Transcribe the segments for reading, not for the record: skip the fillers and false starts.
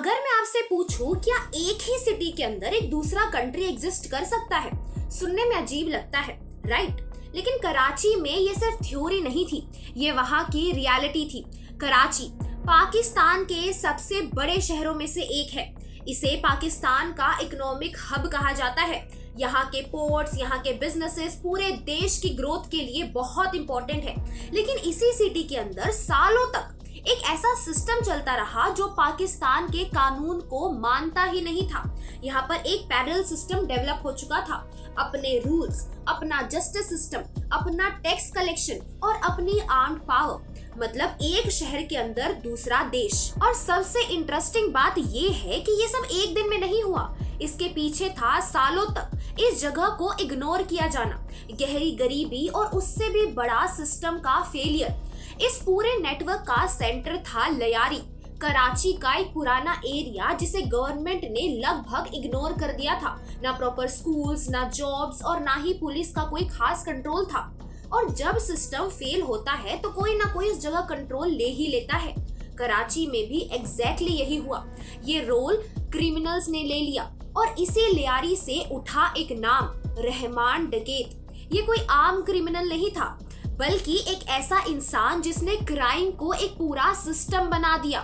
अगर मैं आपसे पूछूं क्या एक ही सिटी के अंदर एक दूसरा कंट्री एग्जिस्ट कर सकता है, सुनने में अजीब लगता है, राइट? लेकिन कराची में ये सिर्फ थ्योरी नहीं थी, ये वहां की रियलिटी थी। कराची पाकिस्तान के सबसे बड़े शहरों में से एक है। इसे पाकिस्तान का इकोनॉमिक हब कहा जाता है। यहाँ के पोर्ट्स, यहाँ के बिजनेसेस पूरे देश की ग्रोथ के लिए बहुत इंपॉर्टेंट है। लेकिन इसी सिटी के अंदर सालों तक एक ऐसा सिस्टम चलता रहा जो पाकिस्तान के कानून को मानता ही नहीं था। यहाँ पर एक पैरेलल सिस्टम डेवलप हो चुका था, अपने रूल्स, अपना जस्टिस सिस्टम, अपना टैक्स कलेक्शन और अपनी आर्म्ड पावर। मतलब एक शहर के अंदर दूसरा देश। और सबसे इंटरेस्टिंग बात ये है कि ये सब एक दिन में नहीं हुआ। इसके पीछे था सालों तक इस जगह को इग्नोर किया जाना, गहरी गरीबी और उससे भी बड़ा सिस्टम का फेलियर। इस पूरे नेटवर्क का सेंटर था लियारी, कराची का एक पुराना एरिया जिसे गवर्नमेंट ने लगभग इग्नोर कर दिया था। ना प्रॉपर स्कूल्स, ना जॉब्स और ना ही पुलिस का कोई खास कंट्रोल था। और जब सिस्टम फेल होता है तो कोई ना कोई इस जगह कंट्रोल ले ही लेता है। कराची में भी एग्जैक्टली यही हुआ। ये रोल क्रिमिनल्स ने ले लिया और इसी लियारी से उठा एक नाम, रहमान डकैत। ये कोई आम क्रिमिनल नहीं था, बल्कि एक ऐसा इंसान जिसने क्राइम को एक पूरा सिस्टम बना दिया।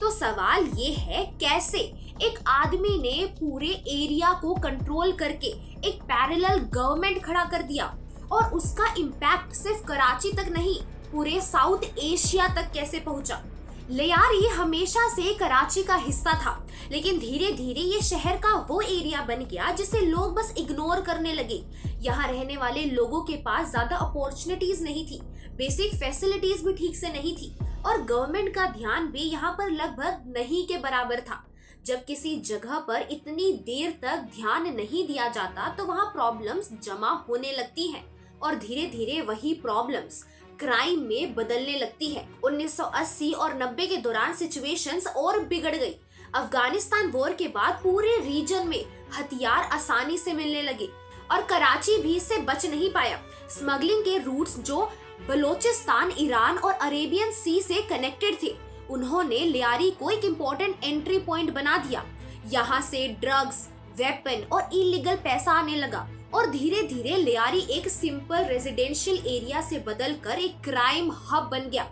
तो सवाल ये है, कैसे एक आदमी ने पूरे एरिया को कंट्रोल करके एक पैरेलल गवर्नमेंट खड़ा कर दिया और उसका इम्पैक्ट सिर्फ कराची तक नहीं, पूरे साउथ एशिया तक कैसे पहुंचा। लियारी हमेशा से कराची का हिस्सा था, लेकिन धीरे धीरे ये शहर का वो एरिया बन गया जिसे लोग बस इग्नोर करने लगे। यहाँ रहने वाले लोगों के पास ज्यादा अपॉर्चुनिटीज नहीं थी, बेसिक फैसिलिटीज भी ठीक से नहीं थी और गवर्नमेंट का ध्यान भी यहाँ पर लगभग नहीं के बराबर था। जब किसी जगह पर इतनी देर तक ध्यान नहीं दिया जाता तो वहाँ प्रॉब्लम्स जमा होने लगती हैं और धीरे धीरे वही प्रॉब्लम्स क्राइम में बदलने लगती है। 1980 और 90 के दौरान सिचुएशंस और बिगड़ गई। अफगानिस्तान वॉर के बाद पूरे रीजन में हथियार आसानी से मिलने लगे और कराची भी इससे बच नहीं पाया। स्मगलिंग के रूट्स जो बलोचिस्तान, ईरान और अरेबियन सी से कनेक्टेड थे, उन्होंने लियारी को एक इम्पोर्टेंट एंट्री पॉइंट बना दिया। यहाँ से ड्रग्स, वेपन और इलीगल पैसा आने लगा और धीरे धीरे लियारी एक सिंपल रेजिडेंशियल एरिया से बदलकर एक क्राइम हब बन गया।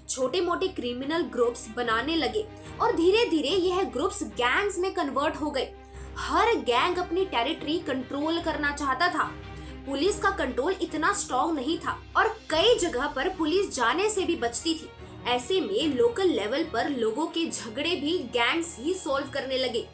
छोटे मोटे क्रिमिनल ग्रुप्स बनाने लगे और धीरे धीरे यह ग्रुप्स गैंग्स में कन्वर्ट हो गए। हर गैंग अपनी टेरिटरी कंट्रोल करना चाहता था। पुलिस का कंट्रोल इतना स्ट्रॉन्ग नहीं था और कई जगह पर पुलिस जाने से भी बचती थी। ऐसे में लोकल लेवल पर लोगों के झगड़े भी गैंग्स ही सॉल्व करने लगे।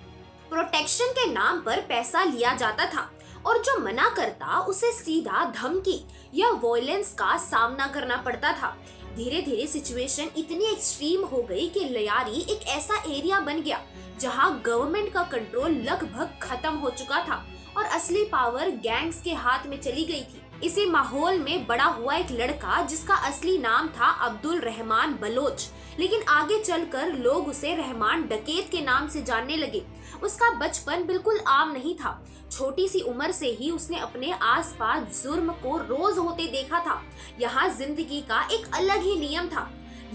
प्रोटेक्शन के नाम पर पैसा लिया जाता था और जो मना करता उसे सीधा धमकी या वॉयलेंस का सामना करना पड़ता था। धीरे धीरे सिचुएशन इतनी एक्सट्रीम हो गई कि लियारी एक ऐसा एरिया बन गया जहां गवर्नमेंट का कंट्रोल लगभग खत्म हो चुका था और असली पावर गैंग्स के हाथ में चली गई थी। इसी माहौल में बड़ा हुआ एक लड़का जिसका असली नाम था अब्दुल रहमान बलोच, लेकिन आगे चलकर लोग उसे रहमान डकैत के नाम से जानने लगे। उसका बचपन बिल्कुल आम नहीं था। छोटी सी उम्र से ही उसने अपने आसपास जुर्म को रोज होते देखा था। यहाँ जिंदगी का एक अलग ही नियम था,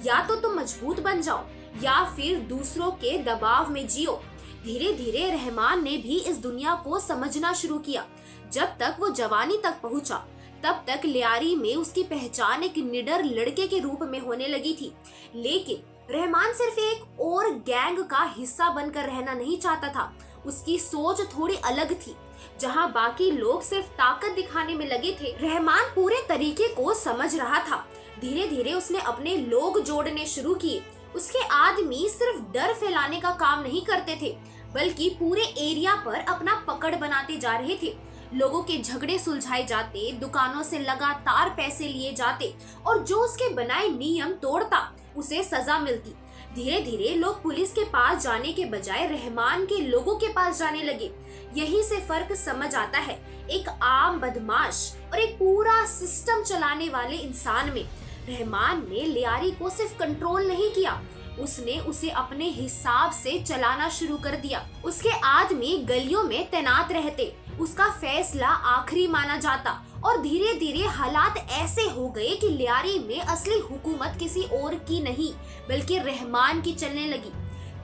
या तो तुम मजबूत बन जाओ या फिर दूसरों के दबाव में जियो। धीरे धीरे रहमान ने भी इस दुनिया को समझना शुरू किया। जब तक वो जवानी तक पहुंचा, तब तक लियारी में उसकी पहचान एक निडर लड़के के रूप में होने लगी थी। लेकिन रहमान सिर्फ एक और गैंग का हिस्सा बनकर रहना नहीं चाहता था। उसकी सोच थोड़ी अलग थी। जहां बाकी लोग सिर्फ ताकत दिखाने में लगे थे, रहमान पूरे तरीके को समझ रहा था। धीरे धीरे उसने अपने लोग जोड़ने शुरू किए। उसके आदमी सिर्फ डर फैलाने का काम नहीं करते थे, बल्कि पूरे एरिया पर अपना पकड़ बनाते जा रहे थे। लोगों के झगड़े सुलझाए जाते, दुकानों से लगातार पैसे लिए जाते और जो उसके बनाए नियम तोड़ता उसे सजा मिलती। धीरे धीरे लोग पुलिस के पास जाने के बजाय रहमान के लोगों के पास जाने लगे। यहीं से फर्क समझ आता है एक आम बदमाश और एक पूरा सिस्टम चलाने वाले इंसान में। रहमान ने लियारी को सिर्फ कंट्रोल नहीं किया, उसने उसे अपने हिसाब से चलाना शुरू कर दिया। उसके आदमी गलियों में तैनात रहते, उसका फैसला आखिरी माना जाता और धीरे धीरे हालात ऐसे हो गए कि लियारी में असली हुकूमत किसी और की नहीं बल्कि रहमान की चलने लगी।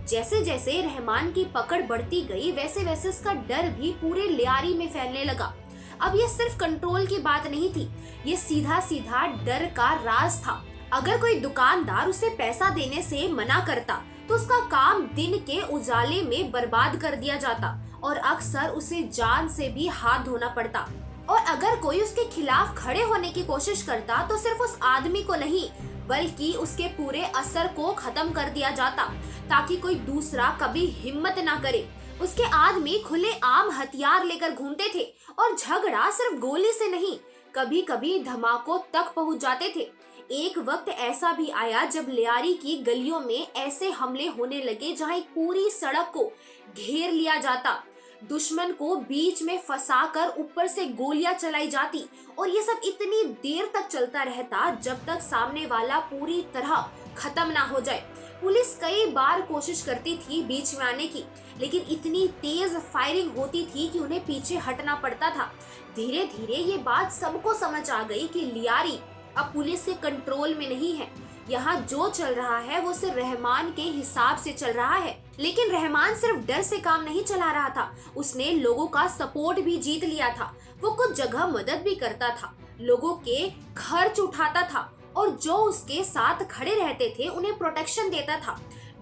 जैसे जैसे रहमान की पकड़ बढ़ती गई वैसे वैसे उसका डर भी पूरे लियारी में फैलने लगा। अब ये सिर्फ कंट्रोल की बात नहीं थी, ये सीधा सीधा डर का राज था। अगर कोई दुकानदार उसे पैसा देने से मना करता तो उसका काम दिन के उजाले में बर्बाद कर दिया जाता और अक्सर उसे जान से भी हाथ धोना पड़ता। और अगर कोई उसके खिलाफ खड़े होने की कोशिश करता तो सिर्फ उस आदमी को नहीं बल्कि उसके पूरे असर को खत्म कर दिया जाता, ताकि कोई दूसरा कभी हिम्मत ना करे। उसके आदमी खुले आम हथियार लेकर घूमते थे और झगड़ा सिर्फ गोली से नहीं, कभी कभी धमाकों तक पहुंच जाते थे। एक वक्त ऐसा भी आया जब लियारी की गलियों में ऐसे हमले होने लगे जहां एक पूरी सड़क को घेर लिया जाता, दुश्मन को बीच में फंसाकर ऊपर से गोलियां चलाई जाती और ये सब इतनी देर तक चलता रहता जब तक सामने वाला पूरी तरह खत्म ना हो जाए। पुलिस कई बार कोशिश करती थी बीच में आने की, लेकिन इतनी तेज फायरिंग होती थी कि उन्हें पीछे हटना पड़ता था। धीरे धीरे ये बात सबको समझ आ गई कि लियारी अब पुलिस के कंट्रोल में नहीं है। यहाँ जो चल रहा है वो सिर्फ रहमान के हिसाब से चल रहा है। लेकिन रहमान सिर्फ डर से काम नहीं चला रहा था, उसने लोगों का सपोर्ट भी जीत लिया था। वो कुछ जगह मदद भी करता था, लोगों के खर्च उठाता था और जो उसके साथ खड़े रहते थे उन्हें प्रोटेक्शन देता था।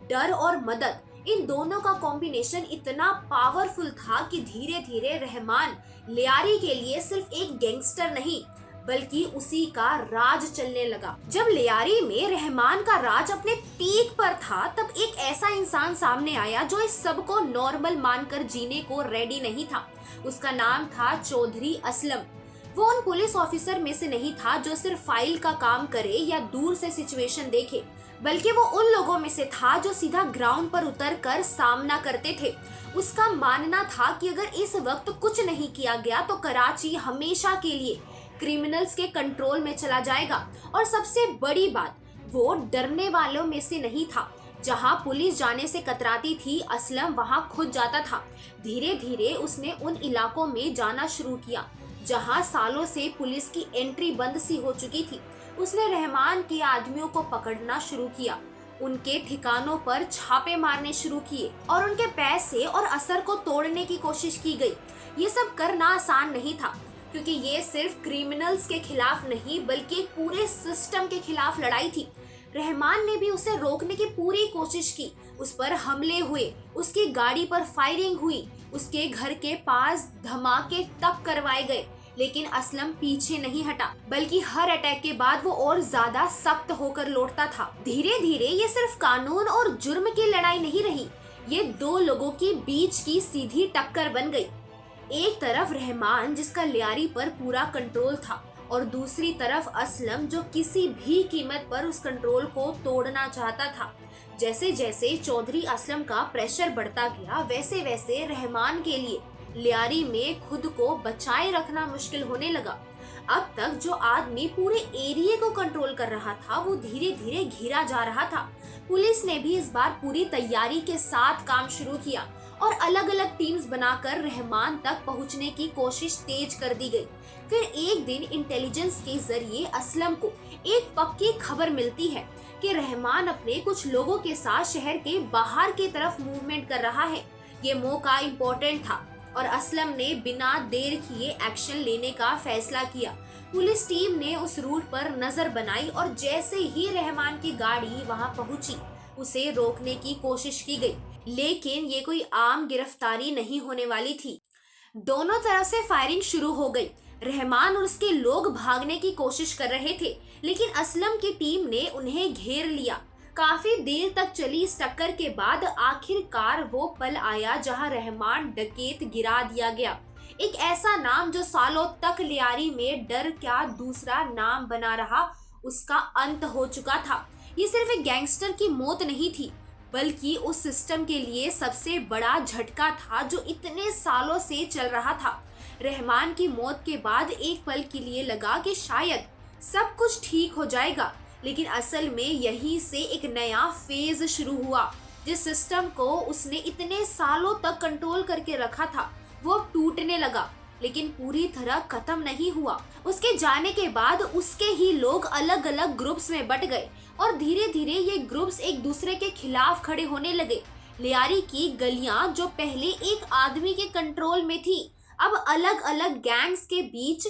डर और मदद, इन दोनों का कॉम्बिनेशन इतना पावरफुल था कि धीरे धीरे रहमान लियारी के लिए सिर्फ एक गैंगस्टर नहीं बल्कि उसी का राज चलने लगा। जब लियारी में रहमान का राज अपने पीक पर था तब एक ऐसा इंसान सामने आया जो इस सब को नॉर्मल मानकर जीने को रेडी नहीं था। उसका नाम था चौधरी असलम। वो उन पुलिस ऑफिसर में से नहीं था जो सिर्फ फाइल का काम करे या दूर से सिचुएशन देखे, बल्कि वो उन लोगों में से था जो सीधा ग्राउंड पर उतरकर सामना करते थे। उसका मानना था कि अगर इस वक्त कुछ नहीं किया गया तो कराची हमेशा के लिए क्रिमिनल्स के कंट्रोल में चला जाएगा। और सबसे बड़ी बात, वो डरने वालों में से नहीं था। जहां पुलिस जाने से कतराती थी, असलम वहां खुद जाता था। धीरे धीरे उसने उन इलाकों में जाना शुरू किया जहां सालों से पुलिस की एंट्री बंद सी हो चुकी थी। उसने रहमान के आदमियों को पकड़ना शुरू किया, उनके ठिकानों पर छापे मारने शुरू किए और उनके पैसे और असर को तोड़ने की कोशिश की गई। ये सब करना आसान नहीं था, क्योंकि ये सिर्फ क्रिमिनल्स के खिलाफ नहीं बल्कि एक पूरे सिस्टम के खिलाफ लड़ाई थी। रहमान ने भी उसे रोकने की पूरी कोशिश की, उस पर हमले हुए, उसकी गाड़ी पर फायरिंग हुई, उसके घर के पास धमाके तक करवाए गए, लेकिन असलम पीछे नहीं हटा, बल्कि हर अटैक के बाद वो और ज्यादा सख्त होकर लौटता था। धीरे धीरे ये सिर्फ कानून और जुर्म की लड़ाई नहीं रही, ये दो लोगों के बीच की सीधी टक्कर बन गई। एक तरफ रहमान जिसका लियारी पर पूरा कंट्रोल था और दूसरी तरफ असलम जो किसी भी कीमत पर उस कंट्रोल को तोड़ना चाहता था। जैसे जैसे चौधरी असलम का प्रेशर बढ़ता गया वैसे वैसे रहमान के लिए लियारी में खुद को बचाए रखना मुश्किल होने लगा। अब तक जो आदमी पूरे एरिया को कंट्रोल कर रहा था वो धीरे धीरे घिरा जा रहा था। पुलिस ने भी इस बार पूरी तैयारी के साथ काम शुरू किया और अलग अलग टीम्स बनाकर रहमान तक पहुंचने की कोशिश तेज कर दी गई। फिर एक दिन इंटेलिजेंस के जरिए असलम को एक पक्की खबर मिलती है कि रहमान अपने कुछ लोगों के साथ शहर के बाहर की तरफ मूवमेंट कर रहा है। ये मौका इम्पोर्टेंट था और असलम ने बिना देर किए एक्शन लेने का फैसला किया। पुलिस टीम ने उस रूट पर नजर बनाई और जैसे ही रहमान की गाड़ी वहां पहुंची उसे रोकने की कोशिश की गई, लेकिन ये कोई आम गिरफ्तारी नहीं होने वाली थी। दोनों तरफ से फायरिंग शुरू हो गई। रहमान और उसके लोग भागने की कोशिश कर रहे थे, लेकिन असलम की टीम ने उन्हें घेर लिया। काफी देर तक चली इस टक्कर के बाद आखिरकार वो पल आया जहां रहमान डकैत गिरा दिया गया। एक ऐसा नाम जो सालों तक लियारी में डर क्या दूसरा नाम बना रहा, उसका अंत हो चुका था। ये सिर्फ एक गैंगस्टर की मौत नहीं थी, बल्कि उस सिस्टम के लिए सबसे बड़ा झटका था जो इतने सालों से चल रहा था। रहमान की मौत के बाद एक पल के लिए लगा कि शायद सब कुछ ठीक हो जाएगा, लेकिन असल में यहीं से एक नया फेज शुरू हुआ। जिस सिस्टम को उसने इतने सालों तक कंट्रोल करके रखा था वो अब टूटने लगा, लेकिन पूरी तरह खत्म नहीं हुआ। उसके जाने के बाद उसके ही लोग अलग अलग ग्रुप्स में बट गए और धीरे धीरे ये ग्रुप्स एक दूसरे के खिलाफ खड़े होने लगे। लियारी की गलियां जो पहले एक आदमी के कंट्रोल में थी, अब अलग अलग गैंग्स के बीच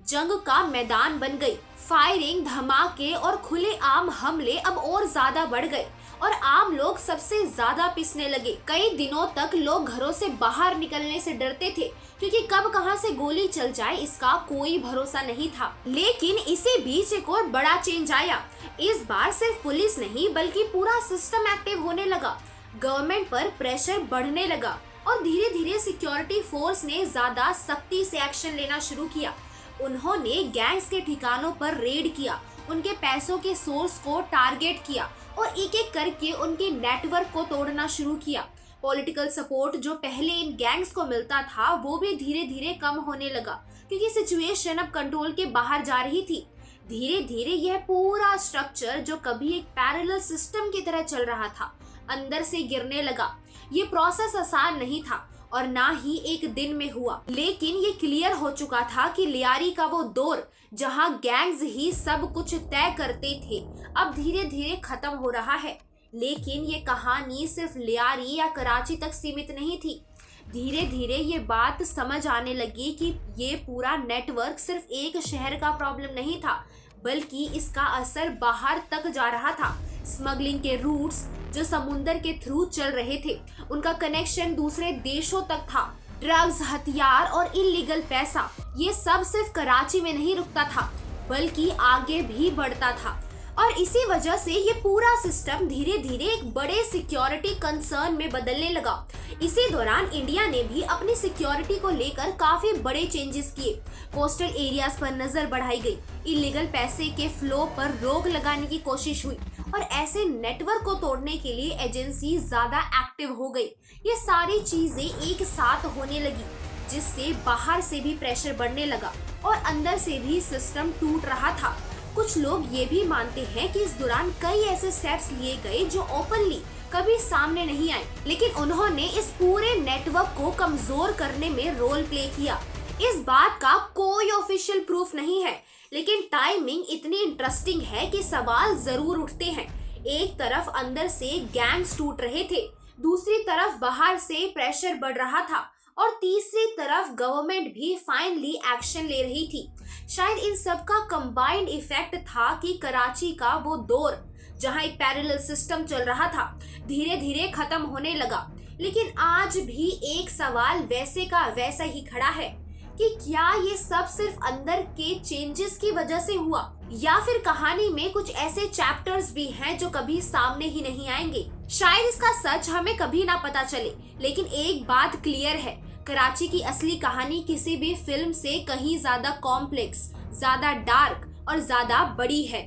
जंग का मैदान बन गई। फायरिंग, धमाके और खुलेआम हमले अब और ज्यादा बढ़ गए और आम लोग सबसे ज्यादा पिसने लगे। कई दिनों तक लोग घरों से बाहर निकलने से डरते थे क्योंकि कब कहां से गोली चल जाए इसका कोई भरोसा नहीं था। लेकिन इसी बीच एक और बड़ा चेंज आया। इस बार सिर्फ पुलिस नहीं बल्कि पूरा सिस्टम एक्टिव होने लगा। गवर्नमेंट पर प्रेशर बढ़ने लगा और धीरे धीरे सिक्योरिटी फोर्स ने ज्यादा सख्ती से एक्शन लेना शुरू किया। उन्होंने गैंग्स के ठिकानों पर रेड किया, उनके पैसों के सोर्स को टारगेट किया और एक एक करके उनके नेटवर्क को तोड़ना शुरू किया। पॉलिटिकल सपोर्ट जो पहले इन गैंग्स को मिलता था वो भी धीरे धीरे कम होने लगा क्योंकि सिचुएशन अब कंट्रोल के बाहर जा रही थी। धीरे धीरे यह पूरा स्ट्रक्चर जो कभी एक पैरेलल सिस्टम की तरह चल रहा था, अंदर से गिरने लगा। ये प्रोसेस आसान नहीं था और ना ही एक दिन में हुआ, लेकिन ये क्लियर हो चुका था कि लियारी का वो दौर जहां गैंग्स ही सब कुछ तय करते थे, अब धीरे धीरे खत्म हो रहा है। लेकिन ये कहानी सिर्फ लियारी या कराची तक सीमित नहीं थी। धीरे धीरे ये बात समझ आने लगी कि ये पूरा नेटवर्क सिर्फ एक शहर का प्रॉब्लम नहीं था, बल्कि इसका असर बाहर तक जा रहा था। स्मगलिंग के रूट्स जो समुंदर के थ्रू चल रहे थे, उनका कनेक्शन दूसरे देशों तक था। ड्रग्स, हथियार और इलीगल पैसा, ये सब सिर्फ कराची में नहीं रुकता था बल्कि आगे भी बढ़ता था। और इसी वजह से ये पूरा सिस्टम धीरे धीरे एक बड़े सिक्योरिटी कंसर्न में बदलने लगा। इसी दौरान इंडिया ने भी अपनी सिक्योरिटी को लेकर काफी बड़े चेंजेस किए। कोस्टल एरियाज पर नजर बढ़ाई गई, इलीगल पैसे के फ्लो पर रोक लगाने की कोशिश हुई और ऐसे नेटवर्क को तोड़ने के लिए एजेंसी ज्यादा एक्टिव हो गई। ये सारी चीजें एक साथ होने लगी जिससे बाहर से भी प्रेशर बढ़ने लगा और अंदर से भी सिस्टम टूट रहा था। कुछ लोग ये भी मानते हैं कि इस दौरान कई ऐसे स्टेप्स लिए गए जो ओपनली कभी सामने नहीं आए, लेकिन उन्होंने इस पूरे नेटवर्क को कमजोर करने में रोल प्ले किया। इस बात का कोई ऑफिशियल प्रूफ नहीं है, लेकिन टाइमिंग इतनी इंटरेस्टिंग है कि सवाल जरूर उठते हैं। एक तरफ अंदर से गैंग्स टूट रहे थे, दूसरी तरफ बाहर से प्रेशर बढ़ रहा था और तीसरी तरफ गवर्नमेंट भी फाइनली एक्शन ले रही थी। शायद इन सब का कंबाइंड इफेक्ट था कि कराची का वो दौर जहां एक पैरेलल सिस्टम चल रहा था धीरे धीरे खत्म होने लगा। लेकिन आज भी एक सवाल वैसे का वैसा ही खड़ा है कि क्या ये सब सिर्फ अंदर के चेंजेस की वजह से हुआ या फिर कहानी में कुछ ऐसे चैप्टर्स भी हैं जो कभी सामने ही नहीं आएंगे। शायद इसका सच हमें कभी ना पता चले, लेकिन एक बात क्लियर है, कराची की असली कहानी किसी भी फिल्म से कहीं ज्यादा कॉम्प्लेक्स, ज्यादा डार्क और ज्यादा बड़ी है।